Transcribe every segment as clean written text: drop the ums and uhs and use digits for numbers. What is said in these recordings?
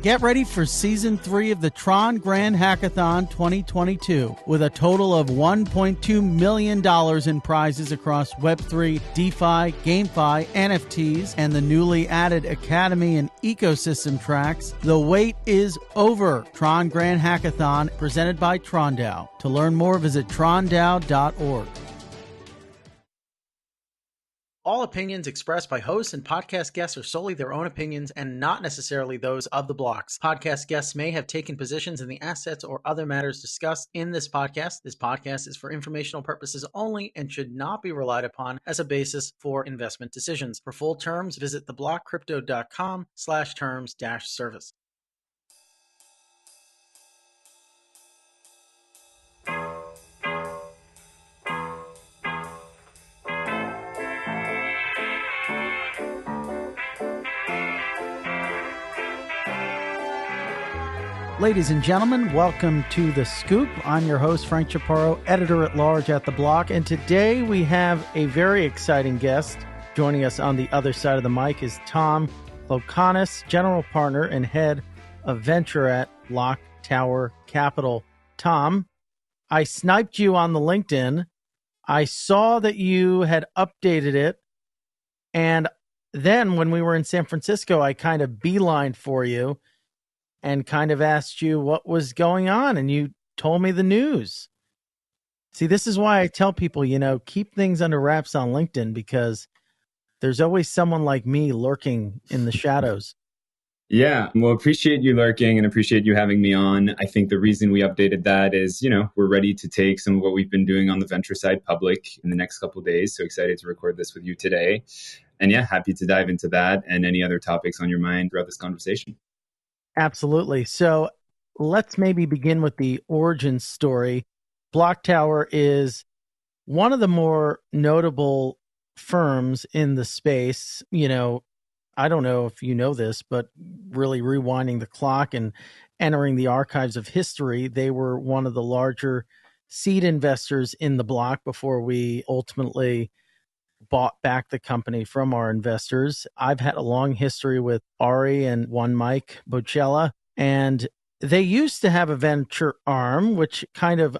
Get ready for Season 3 of the Tron Grand Hackathon 2022 with a total of $1.2 million in prizes across Web3, DeFi, GameFi, NFTs, and the newly added Academy and Ecosystem tracks. The wait is over. Tron Grand Hackathon presented by TronDAO. To learn more, visit trondao.org. All opinions expressed by hosts and podcast guests are solely their own opinions and not necessarily those of the blocks. Podcast guests may have taken positions in the assets or other matters discussed in this podcast. This podcast is for informational purposes only and should not be relied upon as a basis for investment decisions. For full terms, visit theblockcrypto.com/terms-service. Ladies and gentlemen, welcome to The Scoop. I'm your host, Frank Chaparro, editor-at-large at The Block, and today we have a very exciting guest. Joining us on the other side of the mic is Tom Klocanas, general partner and head of venture at BlockTower Capital. Tom, I sniped you on the LinkedIn. I saw that you had updated it, and then when we were in San Francisco, I kind of beelined for you and kind of asked you what was going on, and you told me the news. See, this is why I tell people, keep things under wraps on LinkedIn, because there's always someone like me lurking in the shadows. Yeah, well, appreciate you lurking and appreciate you having me on. I think the reason we updated that is, we're ready to take some of what we've been doing on the venture side public in the next couple of days. So excited to record this with you today. And yeah, happy to dive into that and any other topics on your mind throughout this conversation. Absolutely. So let's maybe begin with the origin story. BlockTower is one of the more notable firms in the space. I don't know if you know this, but really rewinding the clock and entering the archives of history, they were one of the larger seed investors in the block before we ultimately bought back the company from our investors. I've had a long history with Ari and one Mike Bocella, and they used to have a venture arm, which kind of,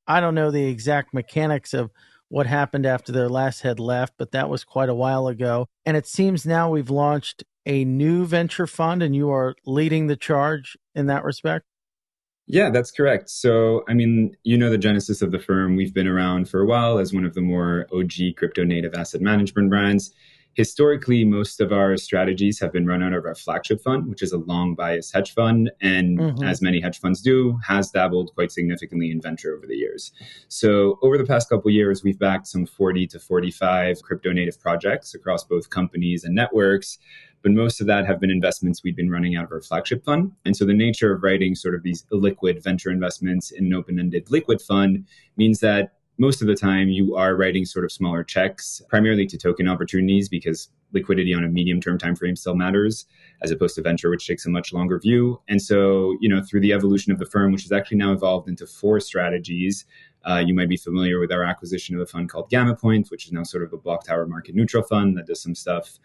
I don't know the exact mechanics of what happened after their last head left, but that was quite a while ago. And it seems now we've launched a new venture fund, and you are leading the charge in that respect. Yeah, that's correct. So, the genesis of the firm. We've been around for a while as one of the more OG crypto native asset management brands. Historically, most of our strategies have been run out of our flagship fund, which is a long bias hedge fund. And as many hedge funds do, has dabbled quite significantly in venture over the years. So over the past couple of years, we've backed some 40 to 45 crypto native projects across both companies and networks. But most of that have been investments we've been running out of our flagship fund. And so the nature of writing sort of these illiquid venture investments in an open-ended liquid fund means that most of the time you are writing sort of smaller checks, primarily to token opportunities, because liquidity on a medium-term time frame still matters, as opposed to venture, which takes a much longer view. And so, through the evolution of the firm, which has actually now evolved into 4 strategies, you might be familiar with our acquisition of a fund called Gamma Point, which is now sort of a BlockTower market neutral fund that does some stuff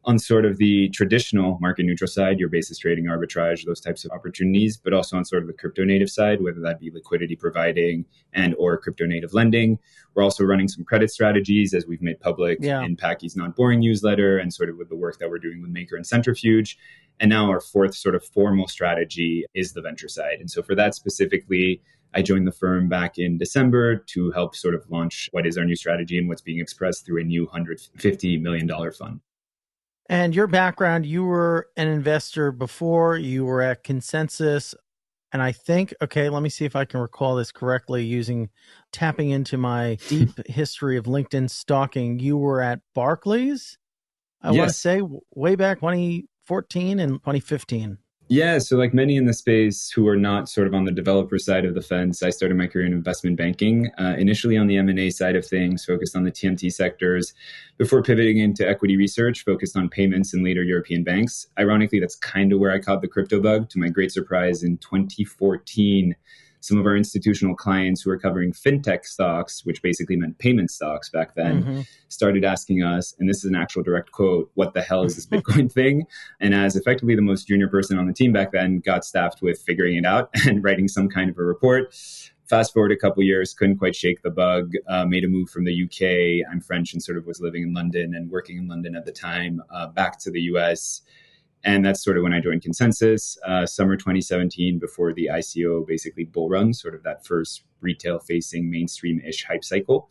on sort of the traditional market neutral side, your basis trading, arbitrage, those types of opportunities, but also on sort of the crypto native side, whether that be liquidity providing and or crypto native lending. We're also running some credit strategies, as we've made public in Packy's Not Boring newsletter and sort of with the work that we're doing with Maker and Centrifuge. And now our 4th sort of formal strategy is the venture side. And so for that specifically, I joined the firm back in December to help sort of launch what is our new strategy and what's being expressed through a new $150 million fund. And your background, you were an investor before, you were at Consensus, and I think, let me see if I can recall this correctly tapping into my deep history of LinkedIn stalking. You were at Barclays, I want to say, way back 2014 and 2015. Yeah, so like many in the space who are not sort of on the developer side of the fence, I started my career in investment banking, initially on the M&A side of things, focused on the TMT sectors, before pivoting into equity research, focused on payments and later European banks. Ironically, that's kind of where I caught the crypto bug. To my great surprise, in 2014, some of our institutional clients who are covering fintech stocks, which basically meant payment stocks back then, started asking us, and this is an actual direct quote, what the hell is this Bitcoin thing? And as effectively the most junior person on the team back then, got staffed with figuring it out and writing some kind of a report. Fast forward a couple years, couldn't quite shake the bug, made a move from the UK. I'm French and sort of was living in London and working in London at the time, back to the US. And that's sort of when I joined Consensus, summer 2017, before the ICO basically bull run, sort of that first retail-facing, mainstream-ish hype cycle.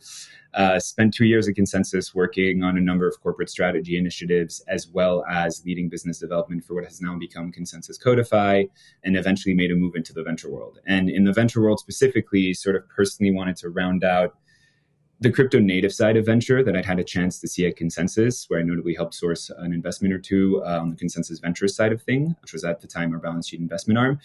Spent 2 years at Consensus working on a number of corporate strategy initiatives, as well as leading business development for what has now become Consensus Codify, and eventually made a move into the venture world. And in the venture world specifically, sort of personally wanted to round out the crypto native side of venture that I'd had a chance to see at Consensus, where I notably helped source an investment or two on the Consensus Ventures side of thing, which was at the time our balance sheet investment arm,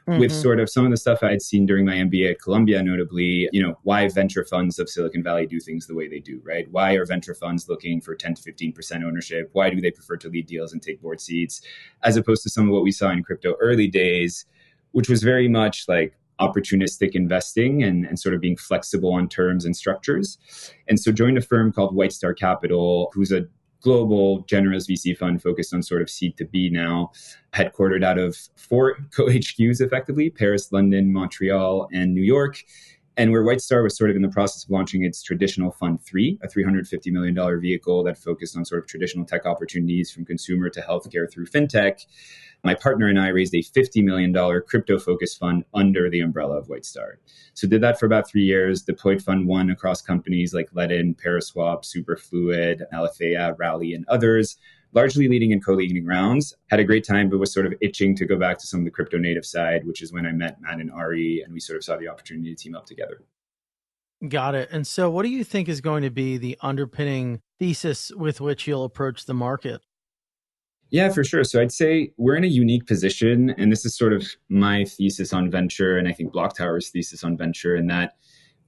with sort of some of the stuff I'd seen during my MBA at Columbia, notably, why venture funds of Silicon Valley do things the way they do, right? Why are venture funds looking for 10 to 15% ownership? Why do they prefer to lead deals and take board seats, as opposed to some of what we saw in crypto early days, which was very much like opportunistic investing and sort of being flexible on terms and structures. And so joined a firm called White Star Capital, who's a global generous VC fund focused on sort of seed to B now, headquartered out of 4 co-HQs effectively, Paris, London, Montreal, and New York. And where White Star was sort of in the process of launching its traditional Fund 3, a $350 million vehicle that focused on sort of traditional tech opportunities from consumer to healthcare through fintech. My partner and I raised a $50 million crypto-focused fund under the umbrella of White Star. So did that for about 3 years, deployed Fund 1 across companies like Ledin, Paraswap, Superfluid, Alethea, Rally, and others, largely leading and co-leading rounds. Had a great time, but was sort of itching to go back to some of the crypto native side, which is when I met Matt and Ari, and we sort of saw the opportunity to team up together. Got it. And so what do you think is going to be the underpinning thesis with which you'll approach the market? Yeah, for sure. So I'd say we're in a unique position, and this is sort of my thesis on venture, and I think BlockTower's thesis on venture, in that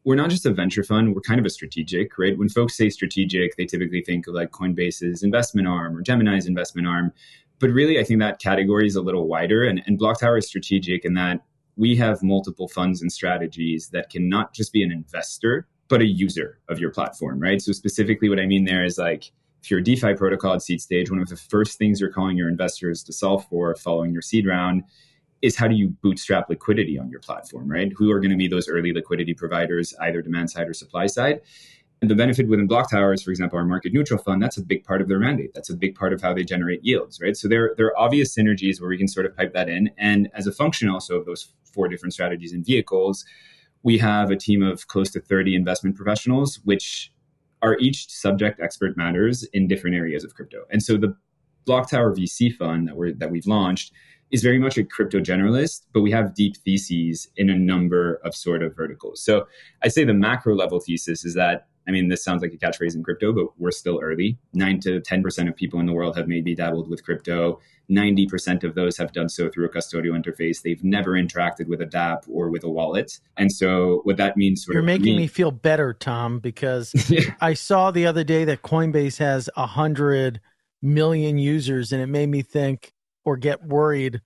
we're not just a venture fund, we're kind of a strategic, right? When folks say strategic, they typically think of like Coinbase's investment arm or Gemini's investment arm. But really, I think that category is a little wider, and BlockTower is strategic in that we have multiple funds and strategies that can not just be an investor, but a user of your platform, right? So specifically what I mean there is like, if you're a DeFi protocol at seed stage, one of the first things you're calling your investors to solve for following your seed round is how do you bootstrap liquidity on your platform, right? Who are going to be those early liquidity providers, either demand side or supply side? And the benefit within BlockTower's, for example, our market neutral fund, that's a big part of their mandate. That's a big part of how they generate yields, right? So there are obvious synergies where we can sort of pipe that in. And as a function also of those 4 different strategies and vehicles, we have a team of close to 30 investment professionals, which are each subject expert matters in different areas of crypto. And so the BlockTower VC fund that we've launched is very much a crypto generalist, but we have deep theses in a number of sort of verticals. So I'd say the macro level thesis is that, I mean, this sounds like a catchphrase in crypto, but we're still early. 9 to 10% of people in the world have maybe dabbled with crypto. 90% of those have done so through a custodial interface. They've never interacted with a dApp or with a wallet. And so what that means You're making me feel better, Tom, because I saw the other day that Coinbase has 100 million users, and it made me think or get worried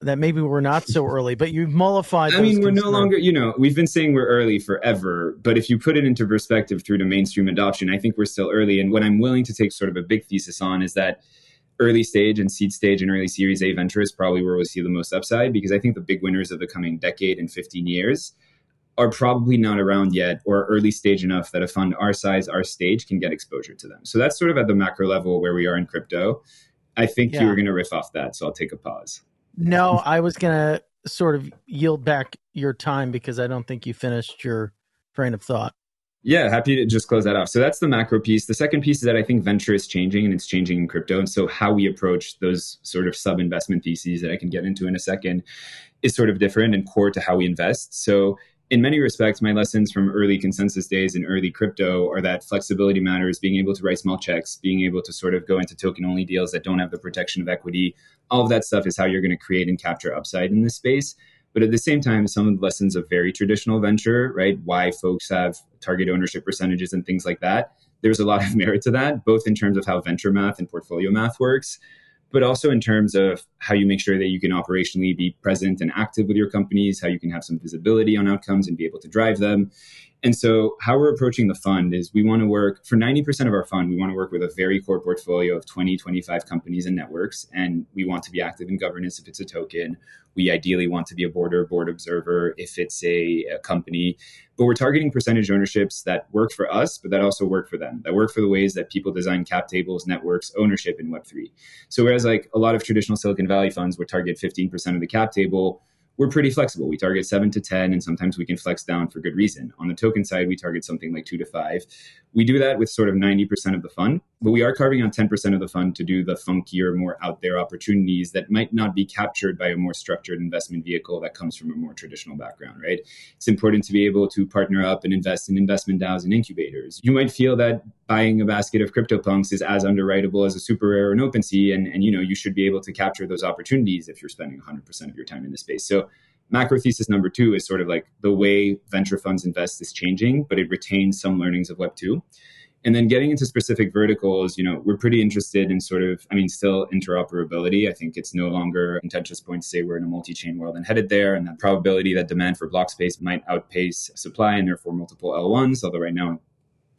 that maybe we're not so early, but you've mollified those we're concerns. no longer, we've been saying we're early forever, but if you put it into perspective through the mainstream adoption, I think we're still early. And what I'm willing to take sort of a big thesis on is that early stage and seed stage and early Series A venture is probably where we'll see the most upside, because I think the big winners of the coming decade and 15 years are probably not around yet or early stage enough that a fund our size, our stage can get exposure to them. So that's sort of at the macro level where we are in crypto. I think you were going to riff off that, so I'll take a pause. No, I was going to sort of yield back your time because I don't think you finished your train of thought. Yeah, happy to just close that off. So that's the macro piece. The second piece is that I think venture is changing, and it's changing in crypto. And so how we approach those sort of sub-investment theses that I can get into in a second is sort of different and core to how we invest. So in many respects, my lessons from early Consensus days and early crypto are that flexibility matters, being able to write small checks, being able to sort of go into token-only deals that don't have the protection of equity. All of that stuff is how you're going to create and capture upside in this space. But at the same time, some of the lessons of very traditional venture, right? Why folks have target ownership percentages and things like that. There's a lot of merit to that, both in terms of how venture math and portfolio math works, but also in terms of how you make sure that you can operationally be present and active with your companies, how you can have some visibility on outcomes and be able to drive them. And so how we're approaching the fund is we want to work for 90% of our fund. We want to work with a very core portfolio of 20, 25 companies and networks. And we want to be active in governance if it's a token. We ideally want to be a board observer if it's a company. But we're targeting percentage ownerships that work for us, but that also work for them, that work for the ways that people design cap tables, networks, ownership in Web3. So whereas like a lot of traditional Silicon Valley funds would target 15% of the cap table, we're pretty flexible. We target 7 to 10, and sometimes we can flex down for good reason. On the token side, we target something like 2 to 5. We do that with sort of 90% of the fund, but we are carving out 10% of the fund to do the funkier, more out there opportunities that might not be captured by a more structured investment vehicle that comes from a more traditional background, right? It's important to be able to partner up and invest in investment DAOs and incubators. You might feel that buying a basket of CryptoPunks is as underwritable as a super rare or an OpenSea, and you should be able to capture those opportunities if you're spending 100% of your time in the space. So macro thesis number 2 is sort of like the way venture funds invest is changing, but it retains some learnings of Web 2. And then getting into specific verticals, we're pretty interested in still interoperability. I think it's no longer a contentious point to say we're in a multi-chain world and headed there, and that probability that demand for block space might outpace supply and therefore multiple L1s, although right now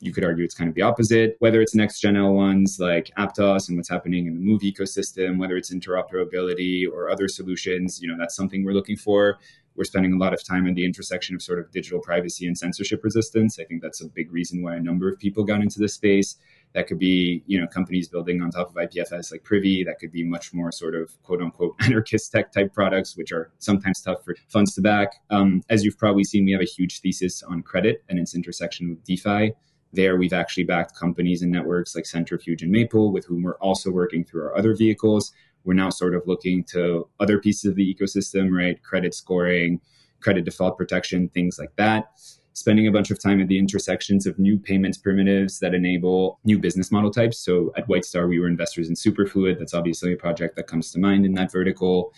you could argue it's kind of the opposite. Whether it's next gen L1s like Aptos and what's happening in the Move ecosystem, whether it's interoperability or other solutions, that's something we're looking for. We're spending a lot of time at the intersection of sort of digital privacy and censorship resistance. I think that's a big reason why a number of people got into this space. That could be, companies building on top of IPFS like Privy. That could be much more sort of quote unquote anarchist tech type products, which are sometimes tough for funds to back. As you've probably seen, we have a huge thesis on credit and its intersection with DeFi. There, we've actually backed companies and networks like Centrifuge and Maple, with whom we're also working through our other vehicles. We're now sort of looking to other pieces of the ecosystem, right? Credit scoring, credit default protection, things like that. Spending a bunch of time at the intersections of new payments primitives that enable new business model types. So at White Star, we were investors in Superfluid. That's obviously a project that comes to mind in that vertical.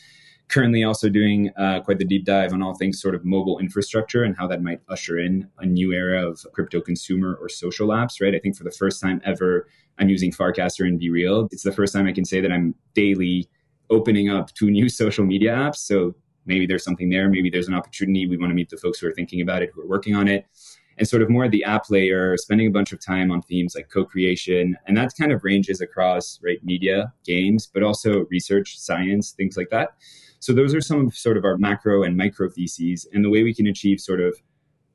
Currently also doing quite the deep dive on all things sort of mobile infrastructure and how that might usher in a new era of crypto consumer or social apps, right? I think for the first time ever, I'm using Farcaster and Be Real. It's the first time I can say that I'm daily opening up 2 new social media apps. So maybe there's something there. Maybe there's an opportunity. We want to meet the folks who are thinking about it, who are working on it. And sort of more at the app layer, spending a bunch of time on themes like co-creation. And that kind of ranges across, right, media, games, but also research, science, things like that. So those are some of sort of our macro and micro theses, and the way we can achieve sort of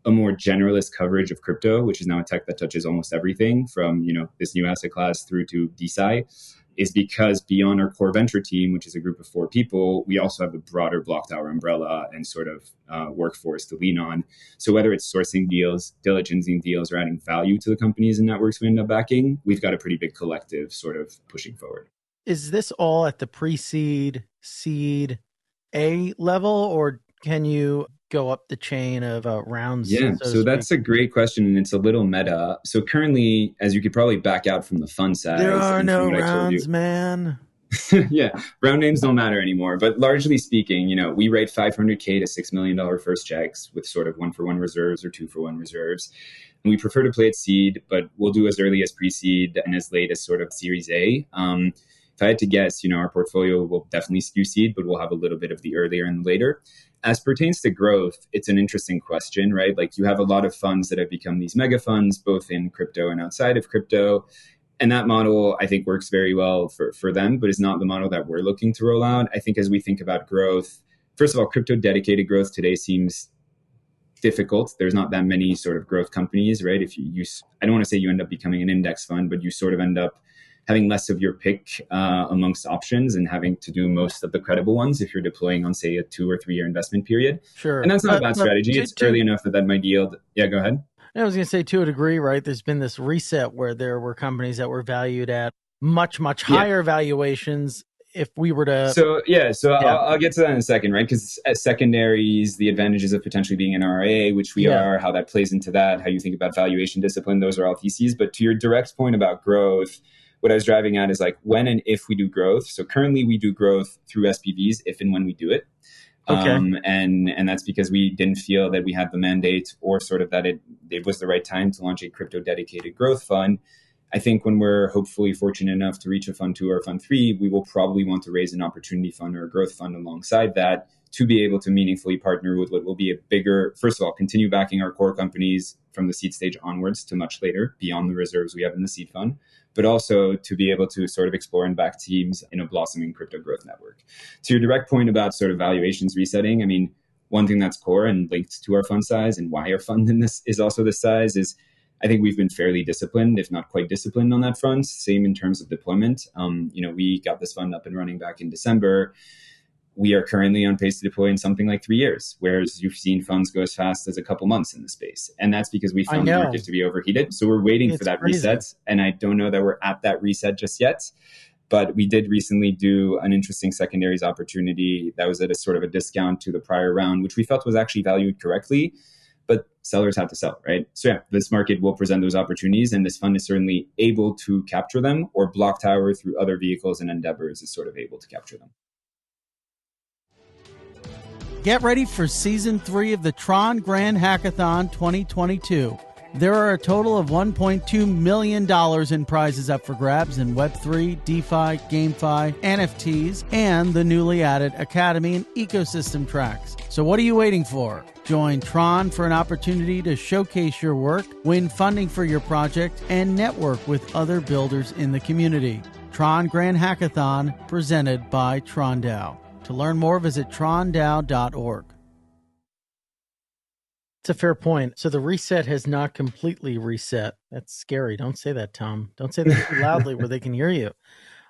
a more generalist coverage of crypto, which is now a tech that touches almost everything from, this new asset class through to DeSci, is because beyond our core venture team, which is a group of 4 people, we also have the broader BlockTower umbrella and sort of workforce to lean on. So whether it's sourcing deals, diligencing deals, or adding value to the companies and networks we end up backing, we've got a pretty big collective sort of pushing forward. Is this all at the pre-seed, seed, A level, or can you go up the chain of rounds? Yeah, so that's a great question, and it's a little meta. So currently, as you could probably back out from the fund size, there are no rounds, you, man. Yeah, round names don't matter anymore. But largely speaking, we write $500K to $6 million first checks with sort of 1-for-1 reserves or 2-for-1 reserves. And we prefer to play at seed, but we'll do as early as pre-seed and as late as sort of Series A. If I had to guess, our portfolio will definitely skew seed, but we'll have a little bit of the earlier and the later. As pertains to growth, it's an interesting question, right? Like you have a lot of funds that have become these mega funds, both in crypto and outside of crypto. And that model, I think, works very well for them, but is not the model that we're looking to roll out. I think as we think about growth, first of all, crypto dedicated growth today seems difficult. There's not that many sort of growth companies, right? If you use, I don't want to say you end up becoming an index fund, but you sort of end up having less of your pick amongst options and having to do most of the credible ones if you're deploying on, say, a 2 or 3 year investment period. Sure. And that's not a bad strategy. It's early enough that might yield. Yeah, go ahead. I was going to say, to a degree, right, there's been this reset where there were companies that were valued at much, much higher valuations. If we were to... I'll get to that in a second, right? Because as secondaries, the advantages of potentially being an RIA, which we are, how that plays into that, how you think about valuation discipline, those are all theses. But to your direct point about growth, what I was driving at is like when and if we do growth. So currently we do growth through SPVs if and when we do it. Okay. And that's because we didn't feel that we had the mandate or sort of that it was the right time to launch a crypto dedicated growth fund. I think when we're hopefully fortunate enough to reach a fund 2 or fund 3, we will probably want to raise an opportunity fund or a growth fund alongside that to be able to meaningfully partner with what will be a bigger, first of all, continue backing our core companies from the seed stage onwards to much later, beyond the reserves we have in the seed fund, but also to be able to sort of explore and back teams in a blossoming crypto growth network. To your direct point about sort of valuations resetting, I mean, one thing that's core and linked to our fund size and why our fund in this is also this size is I think we've been fairly disciplined, if not quite disciplined on that front. Same in terms of deployment. We got this fund up and running back in December. We are currently on pace to deploy in something like 3 years, whereas you've seen funds go as fast as a couple months in the space. And that's because we found the market to be overheated. So we're waiting for that reset. And I don't know that we're at that reset just yet. But we did recently do an interesting secondaries opportunity that was at a sort of a discount to the prior round, which we felt was actually valued correctly. But sellers have to sell, right? So yeah, this market will present those opportunities, and this fund is certainly able to capture them, or BlockTower through other vehicles and endeavors is sort of able to capture them. Get ready for Season 3 of the Tron Grand Hackathon 2022. There are a total of $1.2 million in prizes up for grabs in Web3, DeFi, GameFi, NFTs, and the newly added Academy and Ecosystem tracks. So what are you waiting for? Join Tron for an opportunity to showcase your work, win funding for your project, and network with other builders in the community. Tron Grand Hackathon, presented by TronDAO. To learn more, visit trondao.org. It's a fair point. So the reset has not completely reset. That's scary. Don't say that, Tom. Don't say that too loudly where they can hear you.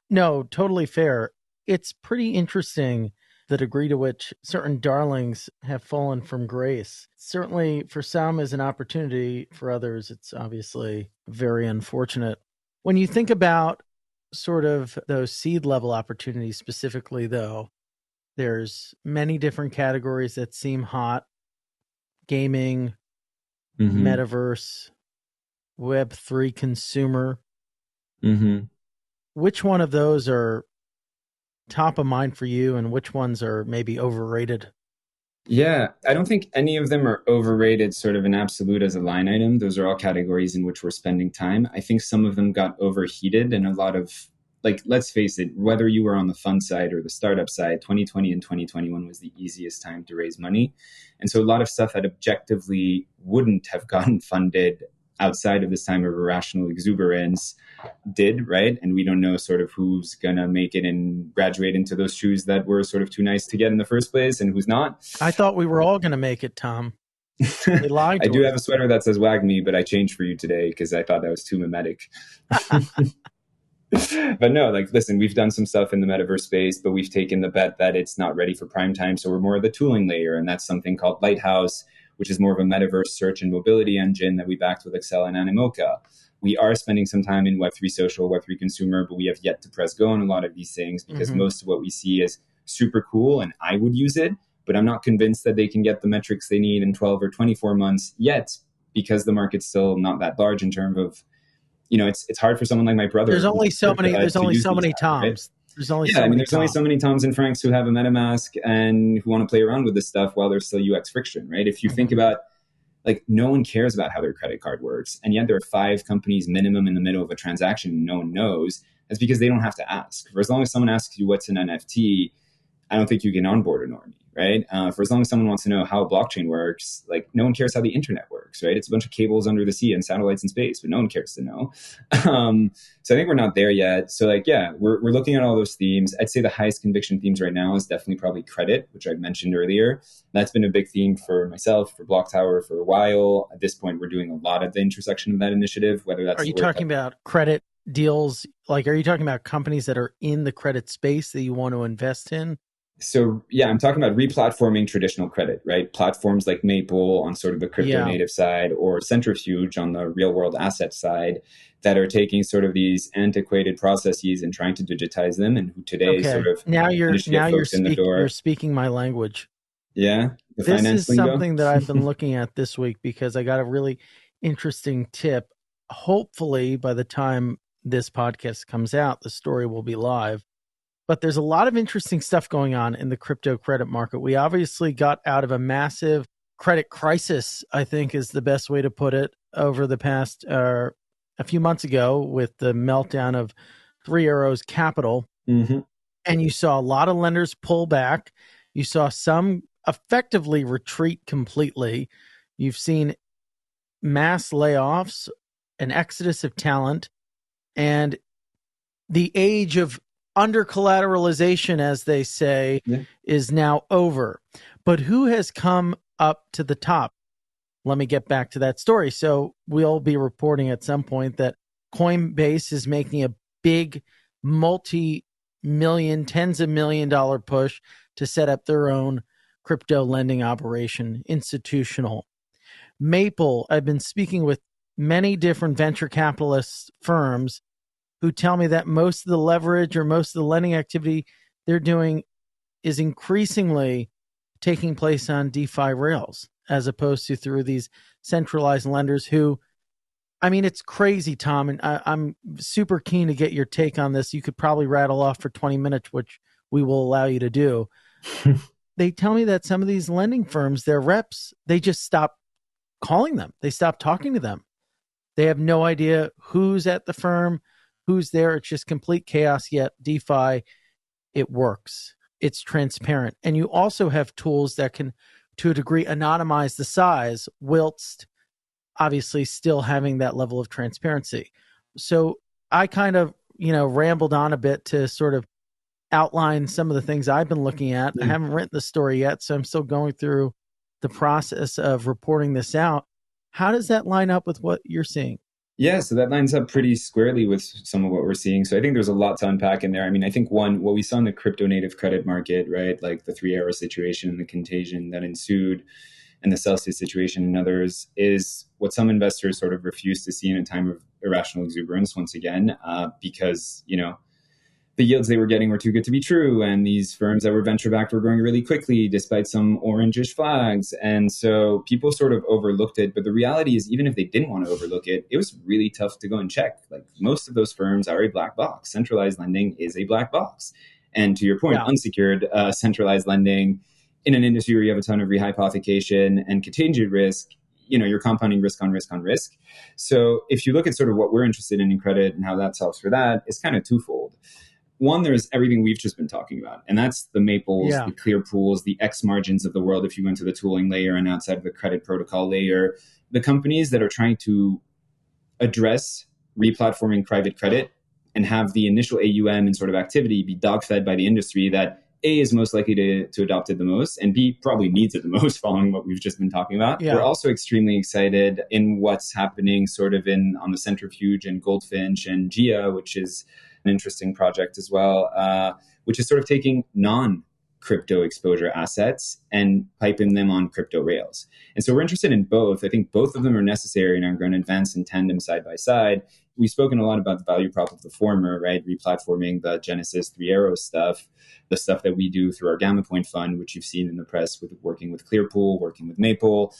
No, totally fair. It's pretty interesting the degree to which certain darlings have fallen from grace. Certainly for some is an opportunity. For others, it's obviously very unfortunate. When you think about sort of those seed level opportunities specifically, though, there's many different categories that seem hot. Gaming, metaverse, Web3 consumer. Which one of those are top of mind for you, and which ones are maybe overrated? Yeah, I don't think any of them are overrated sort of an absolute as a line item. Those are all categories in which we're spending time. I think some of them got overheated, and a lot of, like, let's face it, whether you were on the fund side or the startup side, 2020 and 2021 was the easiest time to raise money. And so a lot of stuff that objectively wouldn't have gotten funded outside of this time of irrational exuberance did, right? And we don't know sort of who's going to make it and graduate into those shoes that were sort of too nice to get in the first place and who's not. I thought we were all going to make it, Tom. They lied to I do us. have a sweater that says "Wag Me," but I changed for you today because I thought that was too mimetic. But no, like, listen, we've done some stuff in the metaverse space, but we've taken the bet that it's not ready for prime time. So we're more of the tooling layer. And that's something called Lighthouse, which is more of a metaverse search and mobility engine that we backed with Excel and Animoca. We are spending some time in Web3 social, Web3 consumer, but we have yet to press go on a lot of these things because most of what we see is super cool and I would use it, but I'm not convinced that they can get the metrics they need in 12 or 24 months yet because the market's still not that large in terms of, it's hard for someone like my brother. There's only so many. There's only so many Toms. Right? There's only so many Toms and Franks who have a MetaMask and who want to play around with this stuff while there's still UX friction, right? If you think about, like, no one cares about how their credit card works, and yet there are 5 companies minimum in the middle of a transaction and no one knows. That's because they don't have to ask. For as long as someone asks you what's an NFT, I don't think you can onboard a normie, right? For as long as someone wants to know how a blockchain works, like, no one cares how the internet works, right? It's a bunch of cables under the sea and satellites in space, but no one cares to know. So I think we're not there yet. So, like, yeah, we're looking at all those themes. I'd say the highest conviction themes right now is definitely probably credit, which I mentioned earlier. That's been a big theme for myself, for BlockTower for a while. At this point, we're doing a lot at the intersection of that initiative, whether that's... Are you talking about credit deals? Like, are you talking about companies that are in the credit space that you want to invest in? So, yeah, I'm talking about replatforming traditional credit, right? Platforms like Maple on sort of the crypto native side, or Centrifuge on the real world asset side, that are taking sort of these antiquated processes and trying to digitize them, and who today sort of you're speaking my language. Yeah, this is something that I've been looking at this week because I got a really interesting tip. Hopefully, by the time this podcast comes out, the story will be live. But there's a lot of interesting stuff going on in the crypto credit market. We obviously got out of a massive credit crisis, I think is the best way to put it, over the past a few months ago with the meltdown of Three Arrows Capital, Mm-hmm. and you saw a lot of lenders pull back. You saw some effectively retreat completely. You've seen mass layoffs, an exodus of talent, and the age of under collateralization, as they say, Yeah. is now over. But who has come up to the top? Let me get back to that story. So we'll be reporting at some point that Coinbase is making a big multi-million, tens of $1 million push to set up their own crypto lending operation, institutional. Maple, I've been speaking with many different venture capitalist firms who tell me that most of the leverage or most of the lending activity they're doing is increasingly taking place on DeFi rails as opposed to through these centralized lenders who, I mean, it's crazy, Tom, and I'm super keen to get your take on this. You could probably rattle off for 20 minutes, which we will allow you to do. They tell me that some of these lending firms, their reps, they just stop calling them. They stop talking to them. They have no idea who's at the firm, who's there. It's just complete chaos, yet DeFi, it works. It's transparent. And you also have tools that can, to a degree, anonymize the size, whilst obviously still having that level of transparency. So I kind of, rambled on a bit to sort of outline some of the things I've been looking at. I haven't written the story yet, so I'm still going through the process of reporting this out. How does that line up with what you're seeing? Yeah, so that lines up pretty squarely with some of what we're seeing. So I think there's a lot to unpack in there. I mean, I think one, what we saw in the crypto native credit market, right? Like the Three Arrows situation and the contagion that ensued and the Celsius situation and others is what some investors sort of refuse to see in a time of irrational exuberance once again, because, the yields they were getting were too good to be true. And these firms that were venture backed were growing really quickly despite some orangish flags. And so people sort of overlooked it. But the reality is, even if they didn't want to overlook it, it was really tough to go and check. Like most of those firms are a black box. Centralized lending is a black box. And to your point, unsecured centralized lending in an industry where you have a ton of rehypothecation and contagion risk, you're compounding risk on risk on risk. So if you look at sort of what we're interested in credit and how that solves for that, it's kind of twofold. One, there's everything we've just been talking about, and that's the Maples, the Clear Pools, the X margins of the world. If you went to the tooling layer and outside of the credit protocol layer, the companies that are trying to address replatforming private credit and have the initial AUM and sort of activity be dog-fed by the industry that A, is most likely to adopt it the most, and B, probably needs it the most following what we've just been talking about. Yeah. We're also extremely excited in what's happening sort of on the Centrifuge and Goldfinch and Gia, which is an interesting project as well, which is sort of taking non-crypto exposure assets and piping them on crypto rails. And so we're interested in both. I think both of them are necessary and are going to advance in tandem side by side. We've spoken a lot about the value prop of the former, right? Replatforming the Genesis Three Arrows stuff, the stuff that we do through our Gamma Point fund, which you've seen in the press with working with Clearpool, working with Maple,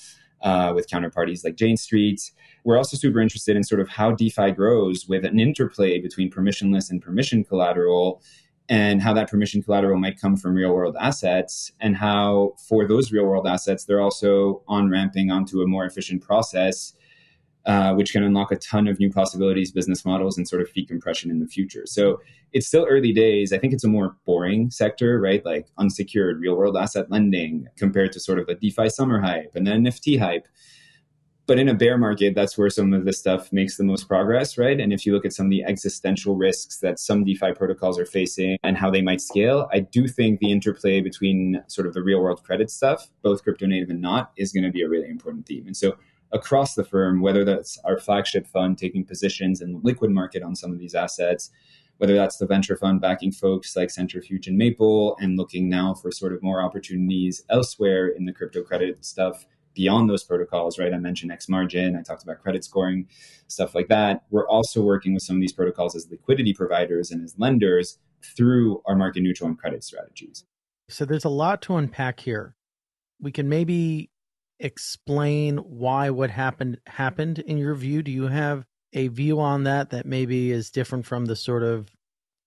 with counterparties like Jane Street. We're also super interested in sort of how DeFi grows with an interplay between permissionless and permission collateral, and how that permission collateral might come from real world assets, and how for those real world assets, they're also on-ramping onto a more efficient process, which can unlock a ton of new possibilities, business models, and sort of fee compression in the future. So it's still early days. I think it's a more boring sector, right? Like unsecured real world asset lending compared to sort of the DeFi summer hype and the NFT hype. But in a bear market, that's where some of this stuff makes the most progress, right? And if you look at some of the existential risks that some DeFi protocols are facing and how they might scale, I do think the interplay between sort of the real world credit stuff, both crypto native and not, is going to be a really important theme. And so across the firm, whether that's our flagship fund taking positions in the liquid market on some of these assets, whether that's the venture fund backing folks like Centrifuge and Maple and looking now for sort of more opportunities elsewhere in the crypto credit stuff beyond those protocols, right? I mentioned X margin, I talked about credit scoring, stuff like that. We're also working with some of these protocols as liquidity providers and as lenders through our market neutral and credit strategies. So there's a lot to unpack here. We can maybe explain why what happened in your view. Do you have a view on that maybe is different from the sort of,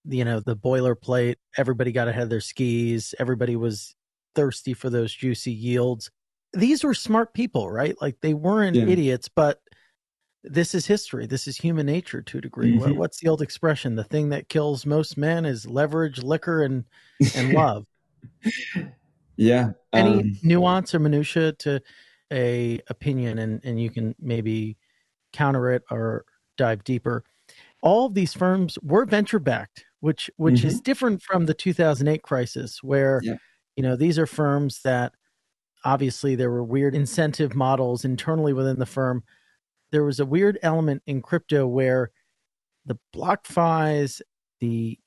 the boilerplate, everybody got ahead of their skis, everybody was thirsty for those juicy yields? These were smart people, right? Like they weren't idiots, but this is history. This is human nature to a degree. Hmm. What's the old expression? The thing that kills most men is leverage, liquor, and love. Yeah. Any nuance or minutia to a opinion, and you can maybe counter it or dive deeper. All of these firms were venture backed, which is Hmm. different from the 2008 crisis, where Yeah. these are firms that obviously there were weird incentive models internally within the firm. There was a weird element in crypto where the BlockFis, the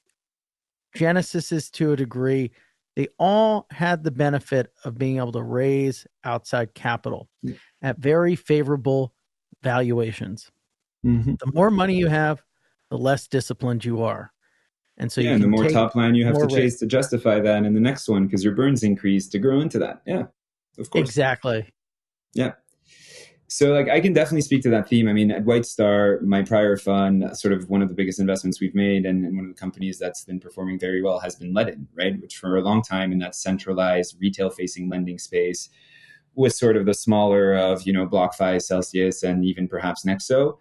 Genesises to a degree, they all had the benefit of being able to raise outside capital Yeah. at very favorable valuations. Hmm. The more money you have, the less disciplined you are. And so you Yeah, and the can more take top line you have to more risk. chase to justify that in the next one because your burns increase to grow into that. Yeah, of course. Exactly. Yeah. So like I can definitely speak to that theme. I mean, at White Star, my prior fund, sort of one of the biggest investments we've made and one of the companies that's been performing very well has been Ledin, right? Which for a long time in that centralized retail facing lending space was sort of the smaller of, BlockFi, Celsius, and even perhaps Nexo.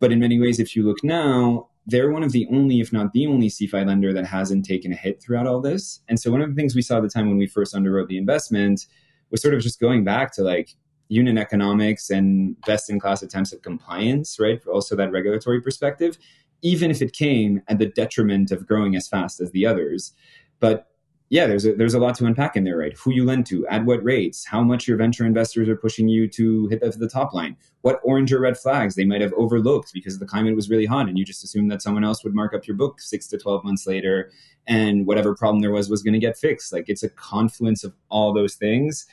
But in many ways, if you look now, they're one of the only, if not the only, CFI lender that hasn't taken a hit throughout all this. And so one of the things we saw at the time when we first underwrote the investment was sort of just going back to like unit economics and best in class attempts at compliance, right? Also that regulatory perspective, even if it came at the detriment of growing as fast as the others. But yeah, there's a lot to unpack in there, right? Who you lend to, at what rates, how much your venture investors are pushing you to hit the top line, what orange or red flags they might have overlooked because the climate was really hot and you just assumed that someone else would mark up your book 6 to 12 months later and whatever problem there was going to get fixed. Like it's a confluence of all those things.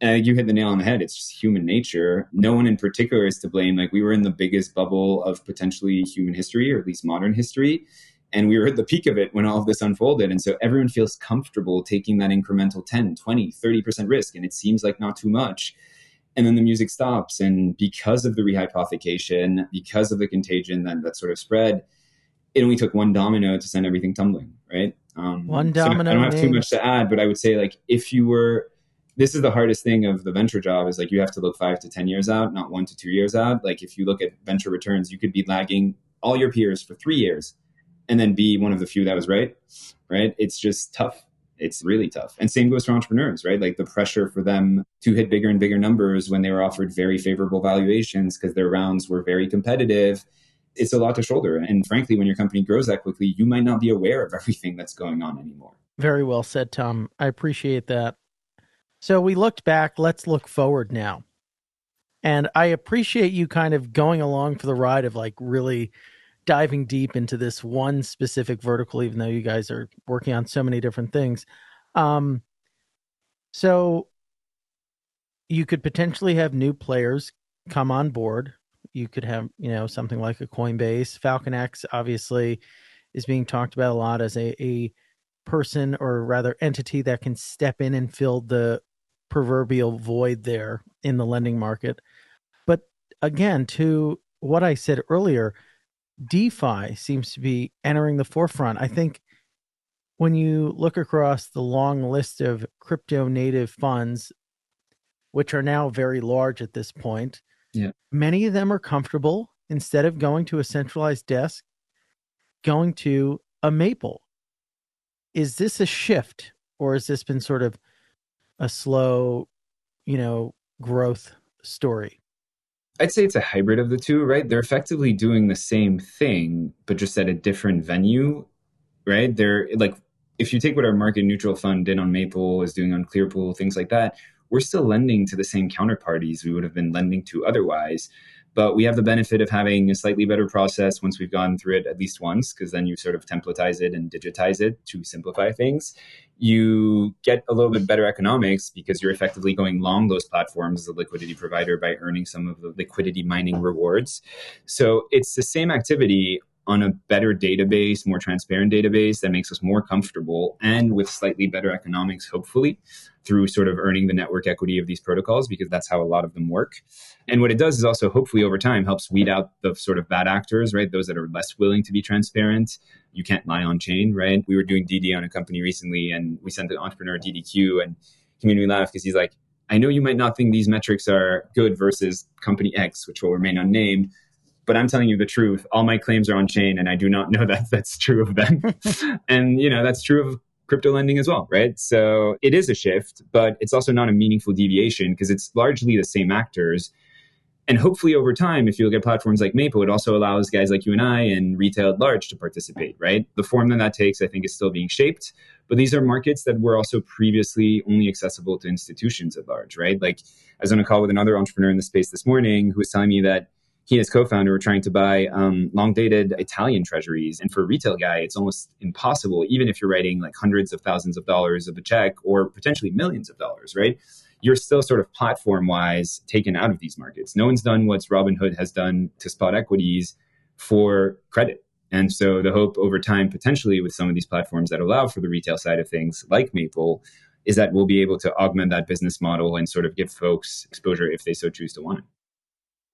You hit the nail on the head. It's just human nature. No one in particular is to blame. Like we were in the biggest bubble of potentially human history, or at least modern history. And we were at the peak of it when all of this unfolded. And so everyone feels comfortable taking that incremental 10, 20, 30% risk. And it seems like not too much. And then the music stops. And because of the rehypothecation, because of the contagion that sort of spread, it only took one domino to send everything tumbling, right? One So I domino don't have too much names. to add, but I would say like if you were, this is the hardest thing of the venture job is like you have to look 5 to 10 years out, not 1 to 2 years out. Like if you look at venture returns, you could be lagging all your peers for 3 years and then be one of the few that was right. Right? It's just tough. It's really tough. And same goes for entrepreneurs, right? Like the pressure for them to hit bigger and bigger numbers when they were offered very favorable valuations because their rounds were very competitive. It's a lot to shoulder. And frankly, when your company grows that quickly, you might not be aware of everything that's going on anymore. Very well said, Tom. I appreciate that. So we looked back. Let's look forward now. And I appreciate you kind of going along for the ride of like really diving deep into this one specific vertical, even though you guys are working on so many different things. Um, so you could potentially have new players come on board. You could have, something like a Coinbase. Falcon X obviously is being talked about a lot as a person or rather entity that can step in and fill the proverbial void there in the lending market. But again, to what I said earlier, DeFi seems to be entering the forefront. I think when you look across the long list of crypto native funds, which are now very large at this point, Yeah. many of them are comfortable instead of going to a centralized desk, going to a Maple. Is this a shift or has this been sort of a slow, growth story? I'd say it's a hybrid of the two, right? They're effectively doing the same thing, but just at a different venue, right? They're like, if you take what our market neutral fund did on Maple, is doing on Clearpool, things like that, we're still lending to the same counterparties we would have been lending to otherwise. But we have the benefit of having a slightly better process once we've gone through it at least once, because then you sort of templatize it and digitize it to simplify things. You get a little bit better economics because you're effectively going long those platforms as a liquidity provider by earning some of the liquidity mining rewards. So it's the same activity on a better database, more transparent database that makes us more comfortable and with slightly better economics, hopefully, through sort of earning the network equity of these protocols, because that's how a lot of them work. And what it does is also, hopefully, over time, helps weed out the sort of bad actors, right? Those that are less willing to be transparent. You can't lie on chain, right? We were doing DD on a company recently, and we sent an entrepreneur DDQ, and he made me laugh because he's like, I know you might not think these metrics are good versus company X, which will remain unnamed, but I'm telling you the truth. All my claims are on chain, and I do not know that that's true of them. And, that's true of crypto lending as well, right? So it is a shift, but it's also not a meaningful deviation because it's largely the same actors. And hopefully over time, if you look at platforms like Maple, it also allows guys like you and I and retail at large to participate, right? The form that takes, I think, is still being shaped. But these are markets that were also previously only accessible to institutions at large, right? Like I was on a call with another entrepreneur in the space this morning who was telling me that he and his co-founder were trying to buy long-dated Italian treasuries. And for a retail guy, it's almost impossible, even if you're writing like hundreds of thousands of dollars of a check or potentially millions of dollars, right? You're still sort of platform-wise taken out of these markets. No one's done what Robinhood has done to spot equities for credit. And so the hope over time, potentially with some of these platforms that allow for the retail side of things, like Maple, is that we'll be able to augment that business model and sort of give folks exposure if they so choose to want it.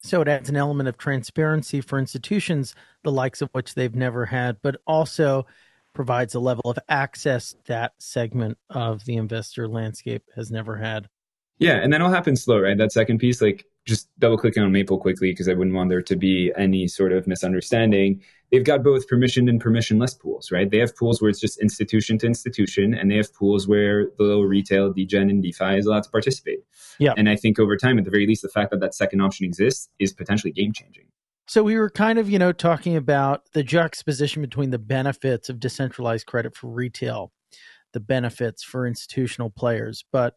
So it adds an element of transparency for institutions, the likes of which they've never had, but also provides a level of access that segment of the investor landscape has never had. Yeah, and that'll happen slow, right? That second piece, like just double clicking on Maple quickly, because I wouldn't want there to be any sort of misunderstanding. They've got both permissioned and permissionless pools, right? They have pools where it's just institution to institution, and they have pools where the little retail, degen, and DeFi is allowed to participate. Yeah. And I think over time, at the very least, the fact that that second option exists is potentially game changing. So we were kind of, talking about the juxtaposition between the benefits of decentralized credit for retail, the benefits for institutional players. But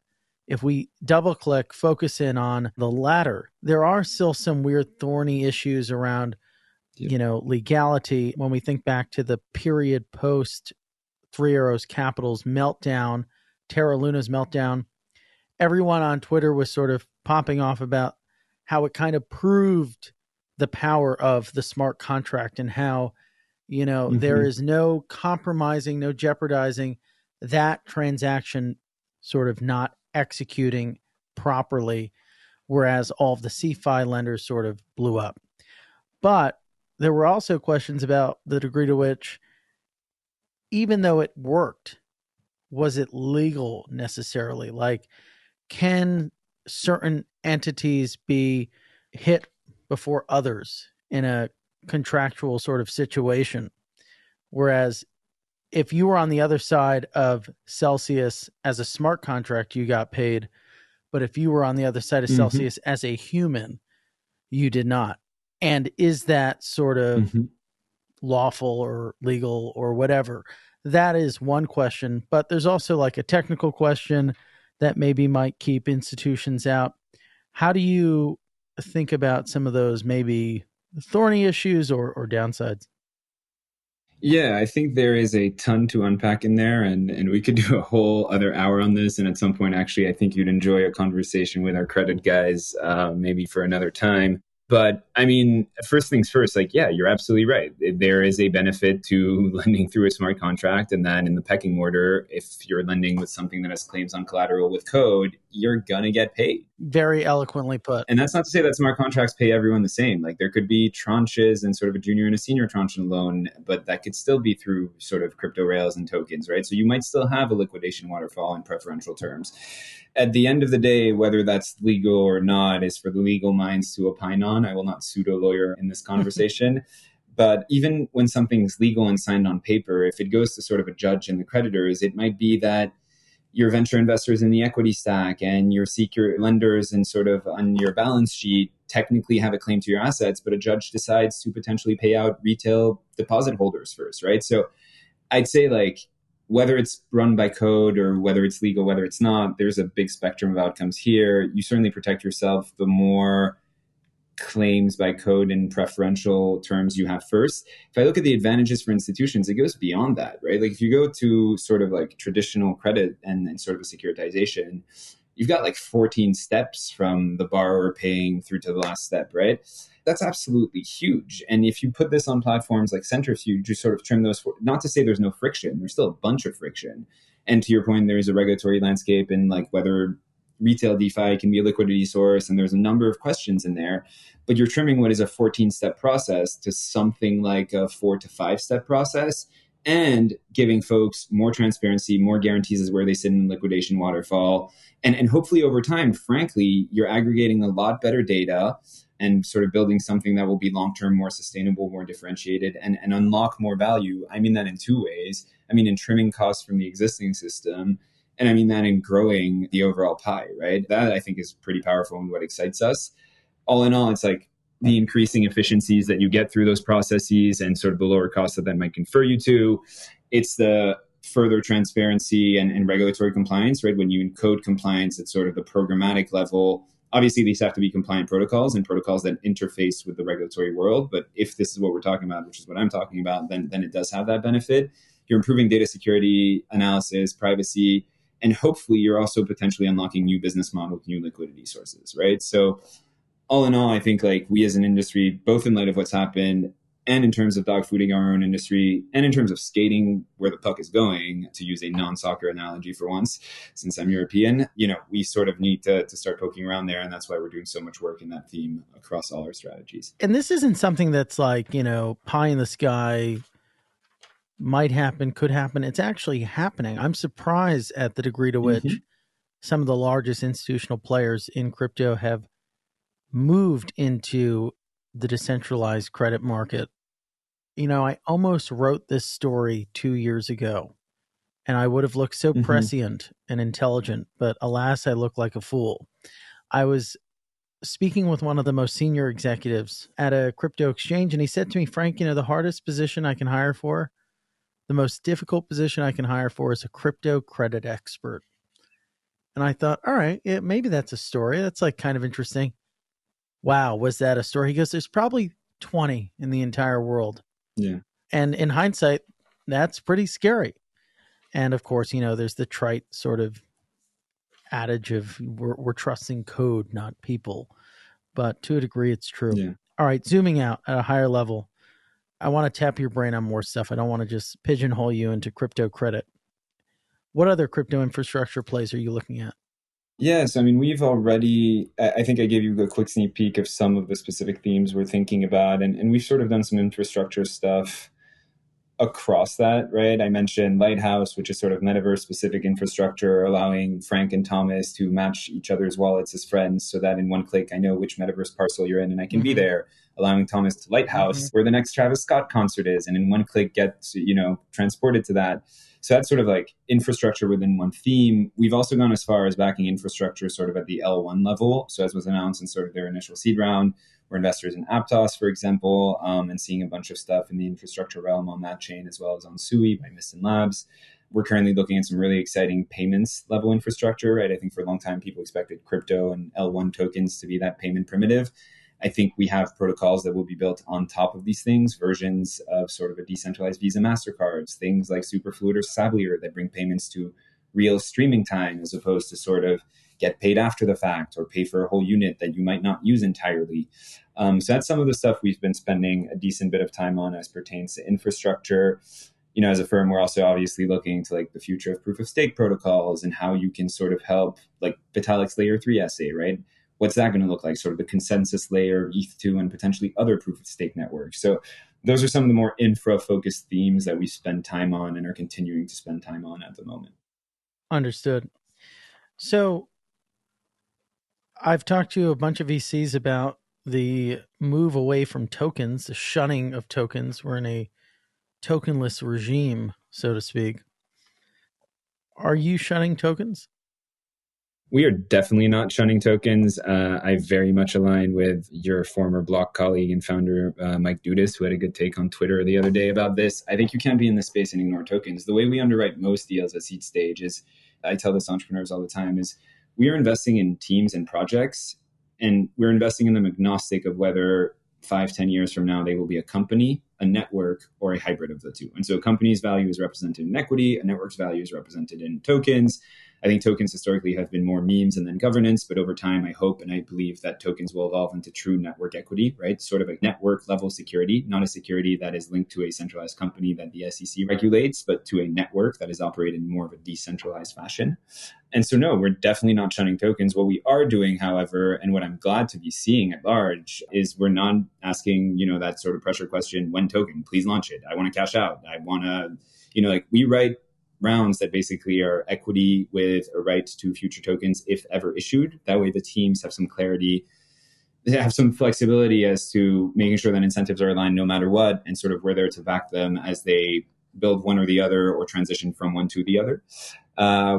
if we double click, focus in on the latter, there are still some weird thorny issues around, legality. When we think back to the period post Three Arrows Capital's meltdown, Terra Luna's meltdown, everyone on Twitter was sort of popping off about how it kind of proved the power of the smart contract and how, there is no compromising, no jeopardizing that transaction sort of not executing properly, whereas all of the CeFi lenders sort of blew up. But there were also questions about the degree to which, even though it worked, was it legal necessarily? Like, can certain entities be hit before others in a contractual sort of situation? Whereas if you were on the other side of Celsius as a smart contract, you got paid. But if you were on the other side of Celsius as a human, you did not. And is that sort of lawful or legal or whatever? That is one question. But there's also like a technical question that maybe might keep institutions out. How do you think about some of those maybe thorny issues or downsides? Yeah, I think there is a ton to unpack in there, and we could do a whole other hour on this. And at some point, actually, I think you'd enjoy a conversation with our credit guys, maybe for another time. But I mean, first things first, like, yeah, you're absolutely right. There is a benefit to lending through a smart contract. And then in the pecking order, if you're lending with something that has claims on collateral with code, you're going to get paid. Very eloquently put. And that's not to say that smart contracts pay everyone the same. Like there could be tranches and sort of a junior and a senior tranche in a loan, but that could still be through sort of crypto rails and tokens, right? So you might still have a liquidation waterfall in preferential terms. At the end of the day, whether that's legal or not is for the legal minds to opine on. I will not pseudo lawyer in this conversation. But even when something's legal and signed on paper, if it goes to sort of a judge and the creditors, it might be that your venture investors in the equity stack and your secure lenders and sort of on your balance sheet technically have a claim to your assets, but a judge decides to potentially pay out retail deposit holders first, right? So I'd say like, whether it's run by code or whether it's legal, whether it's not, there's a big spectrum of outcomes here. You certainly protect yourself the more claims by code in preferential terms you have first. If I look at the advantages for institutions, it goes beyond that, right? Like if you go to sort of like traditional credit and sort of a securitization, you've got like 14 steps from the borrower paying through to the last step, right? That's absolutely huge. And if you put this on platforms like Centrifuge, you sort of trim those, not to say there's no friction, there's still a bunch of friction. And to your point, there's a regulatory landscape and like whether retail DeFi can be a liquidity source, and there's a number of questions in there, but you're trimming what is a 14-step process to something like a 4 to 5 step process. and giving folks more transparency, more guarantees as where they sit in the liquidation waterfall. And hopefully over time, frankly, you're aggregating a lot better data and sort of building something that will be long-term, more sustainable, more differentiated, and unlock more value. I mean that in two ways. I mean in trimming costs from the existing system, and I mean that in growing the overall pie, right? That I think is pretty powerful and what excites us. All in all, it's like the increasing efficiencies that you get through those processes and sort of the lower costs that might confer you to. It's the further transparency and regulatory compliance, right? When you encode compliance at sort of the programmatic level, obviously these have to be compliant protocols and protocols that interface with the regulatory world. But if this is what we're talking about, which is what I'm talking about, then it does have that benefit. You're improving data security, analysis, privacy, and hopefully you're also potentially unlocking new business models, new liquidity sources, right? So all in all, I think like we as an industry, both in light of what's happened and in terms of dogfooding our own industry and in terms of skating where the puck is going, to use a non-soccer analogy for once, since I'm European, we sort of need to start poking around there. And that's why we're doing so much work in that theme across all our strategies. And this isn't something that's like, pie in the sky, might happen, could happen. It's actually happening. I'm surprised at the degree to which some of the largest institutional players in crypto have moved into the decentralized credit market. I almost wrote this story 2 years ago, and I would have looked so prescient and intelligent, but alas, I look like a fool. I was speaking with one of the most senior executives at a crypto exchange, and he said to me, Frank, the hardest position I can hire for, the most difficult position I can hire for is a crypto credit expert. And I thought, all right, yeah, maybe that's a story. That's like kind of interesting. Wow, was that a story? He goes, there's probably 20 in the entire world. Yeah. And in hindsight, that's pretty scary. And of course, there's the trite sort of adage of we're trusting code, not people. But to a degree, it's true. Yeah. All right, zooming out at a higher level, I want to tap your brain on more stuff. I don't want to just pigeonhole you into crypto credit. What other crypto infrastructure plays are you looking at? Yes, I mean, we've already, I think I gave you a quick sneak peek of some of the specific themes we're thinking about, and we've sort of done some infrastructure stuff across that, right? I mentioned Lighthouse, which is sort of metaverse specific infrastructure, allowing Frank and Thomas to match each other's wallets as friends so that in one click, I know which metaverse parcel you're in and I can be there, allowing Thomas to Lighthouse where the next Travis Scott concert is. And in one click, get, transported to that. So that's sort of like infrastructure within one theme. We've also gone as far as backing infrastructure sort of at the L1 level. So as was announced in sort of their initial seed round, we're investors in Aptos, for example, and seeing a bunch of stuff in the infrastructure realm on that chain, as well as on Sui by Miston Labs. We're currently looking at some really exciting payments level infrastructure, right? I think for a long time, people expected crypto and L1 tokens to be that payment primitive. I think we have protocols that will be built on top of these things, versions of sort of a decentralized Visa MasterCards, things like Superfluid or Sablier that bring payments to real streaming time as opposed to sort of get paid after the fact or pay for a whole unit that you might not use entirely. So that's some of the stuff we've been spending a decent bit of time on as pertains to infrastructure. As a firm, we're also obviously looking to like the future of proof of stake protocols and how you can sort of help like Vitalik's layer 3 essay, right? What's that going to look like? Sort of the consensus layer of ETH2 and potentially other proof of stake networks. So those are some of the more infra-focused themes that we spend time on and are continuing to spend time on at the moment. Understood. So I've talked to a bunch of VCs about the move away from tokens, the shunning of tokens. We're in a tokenless regime, so to speak. Are you shunning tokens? We are definitely not shunning tokens. I very much align with your former Block colleague and founder, Mike Dudas, who had a good take on Twitter the other day about this. I think you can't be in this space and ignore tokens. The way we underwrite most deals at seed stage is, I tell this to entrepreneurs all the time, is we are investing in teams and projects, and we're investing in them agnostic of whether 5-10 years from now, they will be a company, a network, or a hybrid of the two. And so a company's value is represented in equity, a network's value is represented in tokens. I think tokens historically have been more memes and then governance, but over time, I hope and I believe that tokens will evolve into true network equity, right? Sort of a network level security, not a security that is linked to a centralized company that the SEC regulates, but to a network that is operated in more of a decentralized fashion. And so, no, we're definitely not shunning tokens. What we are doing, however, and what I'm glad to be seeing at large is we're not asking, that sort of pressure question, when token, please launch it. I want to cash out. I want to like we write rounds that basically are equity with a right to future tokens if ever issued. That way the teams have some clarity, they have some flexibility as to making sure that incentives are aligned no matter what, and sort of we're there to back them as they build one or the other or transition from one to the other.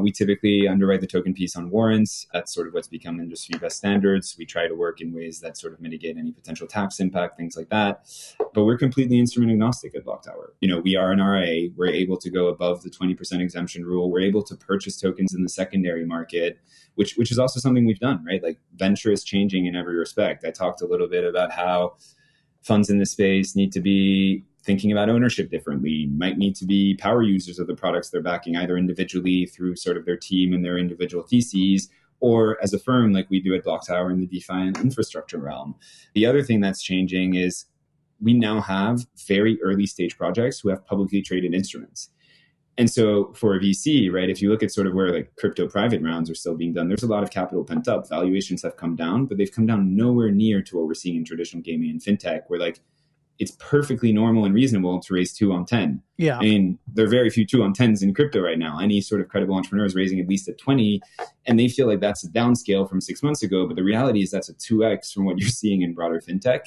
We typically underwrite the token piece on warrants. That's sort of what's become industry best standards. We try to work in ways that sort of mitigate any potential tax impact, things like that. But we're completely instrument agnostic at BlockTower. We are an RIA. We're able to go above the 20% exemption rule. We're able to purchase tokens in the secondary market, which is also something we've done, right? Like venture is changing in every respect. I talked a little bit about how funds in this space need to be thinking about ownership differently, might need to be power users of the products they're backing, either individually through sort of their team and their individual theses, or as a firm like we do at BlockTower in the DeFi and infrastructure realm. The other thing that's changing is we now have very early stage projects who have publicly traded instruments. And so for a VC, right, if you look at sort of where like crypto private rounds are still being done, there's a lot of capital pent up. Valuations have come down, but they've come down nowhere near to what we're seeing in traditional gaming and fintech, where like it's perfectly normal and reasonable to raise 2 on 10. Yeah. I mean, there are very few 2 on 10s in crypto right now. Any sort of credible entrepreneur is raising at least at 20, and they feel like that's a downscale from 6 months ago. But the reality is that's a 2x from what you're seeing in broader fintech.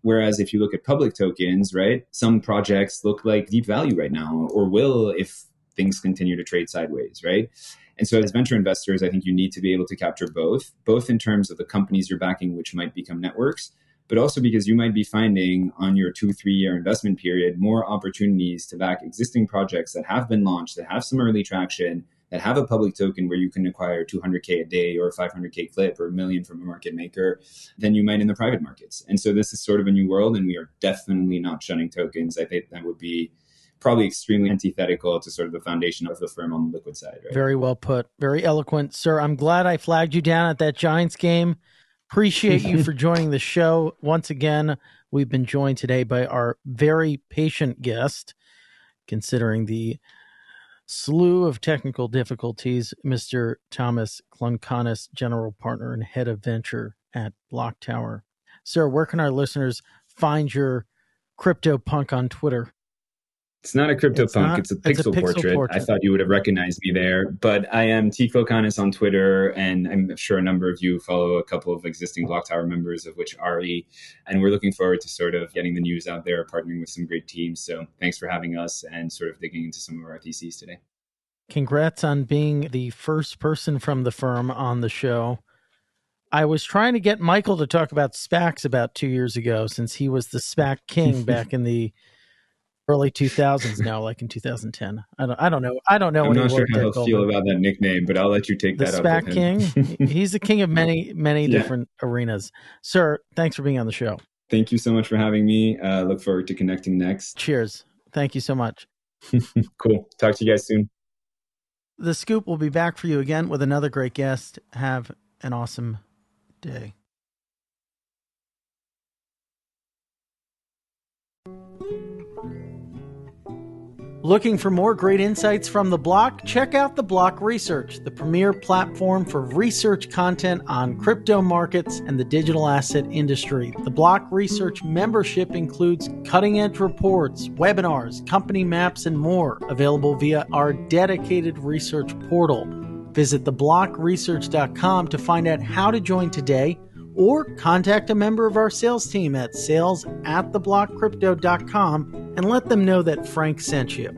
Whereas if you look at public tokens, right, some projects look like deep value right now, or will if things continue to trade sideways, right? And so as venture investors, I think you need to be able to capture both in terms of the companies you're backing, which might become networks, but also because you might be finding on your 2-3 year investment period more opportunities to back existing projects that have been launched, that have some early traction, that have a public token where you can acquire 200K a day or a 500K clip or $1 million from a market maker than you might in the private markets. And so this is sort of a new world, and we are definitely not shunning tokens. I think that would be probably extremely antithetical to sort of the foundation of the firm on the liquid side. Right? Very well put. Very eloquent, sir. I'm glad I flagged you down at that Giants game. Appreciate you for joining the show. Once again, we've been joined today by our very patient guest, considering the slew of technical difficulties, Mr. Thomas Klocanas, General Partner and Head of Venture at BlockTower. Sir, where can our listeners find your CryptoPunk on Twitter? It's not a CryptoPunk. It's a pixel portrait. I thought you would have recognized me there. But I am T. Klocanas on Twitter, and I'm sure a number of you follow a couple of existing BlockTower members, of which Ari. And we're looking forward to sort of getting the news out there, partnering with some great teams. So thanks for having us and sort of digging into some of our theses today. Congrats on being the first person from the firm on the show. I was trying to get Michael to talk about SPACs about 2 years ago, since he was the SPAC king back in the early 2000s now, like in 2010. I don't know. I'm not sure how he'll feel about that nickname, but I'll let you take that up with him. The SPAC king. He's the king of many different arenas. Sir, thanks for being on the show. Thank you so much for having me. Look forward to connecting next. Cheers. Thank you so much. Cool. Talk to you guys soon. The Scoop will be back for you again with another great guest. Have an awesome day. Looking for more great insights from The Block? Check out The Block Research, the premier platform for research content on crypto markets and the digital asset industry. The Block Research membership includes cutting-edge reports, webinars, company maps, and more, available via our dedicated research portal. Visit theblockresearch.com to find out how to join today, or contact a member of our sales team at sales@theblockcrypto.com and let them know that Frank sent you.